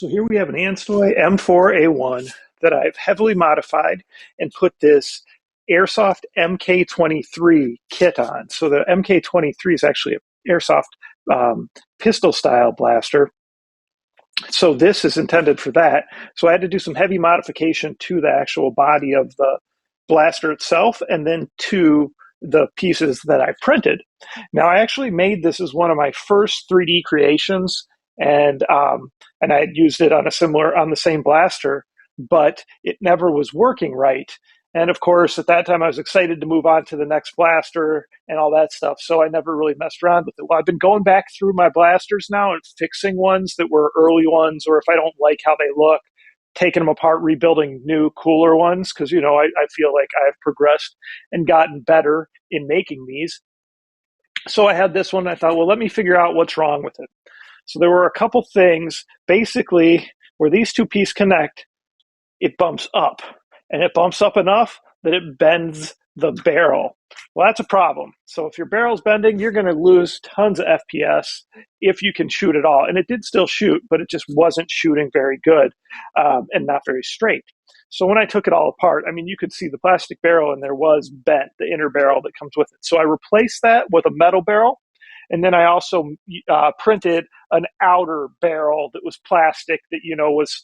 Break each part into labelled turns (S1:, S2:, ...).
S1: So here we have an Anstoy M4a1 that I've heavily modified and put this airsoft Mk23 kit on. So the Mk23 is actually an airsoft pistol style blaster. So this is intended for that. So I had to do some heavy modification to the actual body of the blaster itself and then to the pieces that I printed. Now I actually made this as one of my first 3D creations, and I had used it on the same blaster, but it never was working right. And of course, at that time, I was excited to move on to the next blaster and all that stuff. So I never really messed around with it. Well, I've been going back through my blasters now and fixing ones that were early ones, or if I don't like how they look, taking them apart, rebuilding new, cooler ones. Because, I feel like I've progressed and gotten better in making these. So I had this one. And I thought, well, let me figure out what's wrong with it. So there were a couple things. Basically, where these two pieces connect, it bumps up. And it bumps up enough that it bends the barrel. Well, that's a problem. So if your barrel's bending, you're going to lose tons of FPS if you can shoot at all. And it did still shoot, but it just wasn't shooting very good and not very straight. So when I took it all apart, you could see the plastic barrel and there was bent, the inner barrel that comes with it. So I replaced that with a metal barrel. And then I also printed an outer barrel that was plastic that, was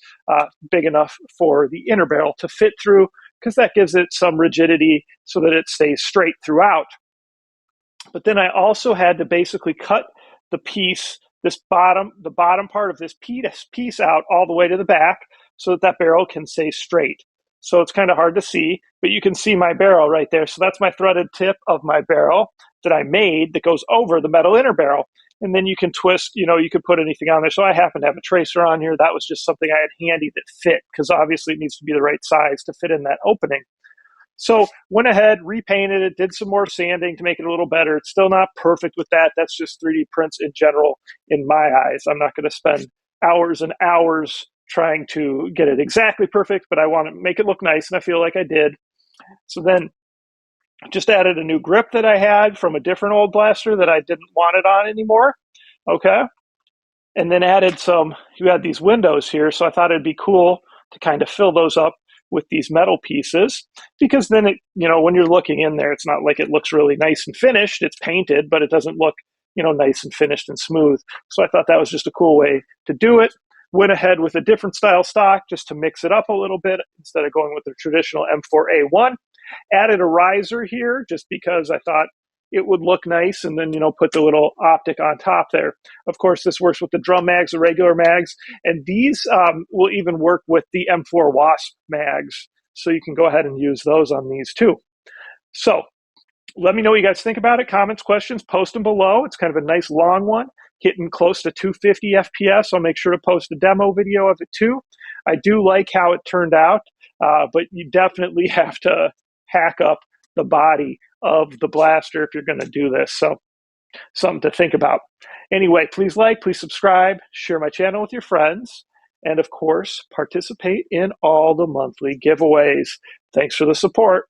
S1: big enough for the inner barrel to fit through, because that gives it some rigidity so that it stays straight throughout. But then I also had to basically cut the piece, the bottom part of this piece out all the way to the back so that that barrel can stay straight. So it's kind of hard to see, but you can see my barrel right there. So that's my threaded tip of my barrel that I made that goes over the metal inner barrel. And then you can twist, you could put anything on there. So I happen to have a tracer on here. That was just something I had handy that fit, because obviously it needs to be the right size to fit in that opening. So went ahead, repainted it, did some more sanding to make it a little better. It's still not perfect with that. That's just 3D prints in general in my eyes. I'm not going to spend hours and hours trying to get it exactly perfect, but I want to make it look nice, and I feel like I did. So then just added a new grip that I had from a different old blaster that I didn't want it on anymore. Okay. And then you had these windows here, so I thought it'd be cool to kind of fill those up with these metal pieces, because then when you're looking in there, it's not like it looks really nice and finished. It's painted, but it doesn't look, nice and finished and smooth. So I thought that was just a cool way to do it. Went ahead with a different style stock just to mix it up a little bit instead of going with the traditional M4a1. Added a riser here just because I thought it would look nice, and then, put the little optic on top there. Of course, this works with the drum mags, the regular mags, and these will even work with the M4 Wasp mags. So you can go ahead and use those on these too. So let me know what you guys think about it. Comments, questions, post them below. It's kind of a nice long one, hitting close to 250 FPS. I'll make sure to post a demo video of it too. I do like how it turned out, but you definitely have to hack up the body of the blaster if you're going to do this. So something to think about. Anyway, please like, please subscribe, share my channel with your friends, and of course, participate in all the monthly giveaways. Thanks for the support.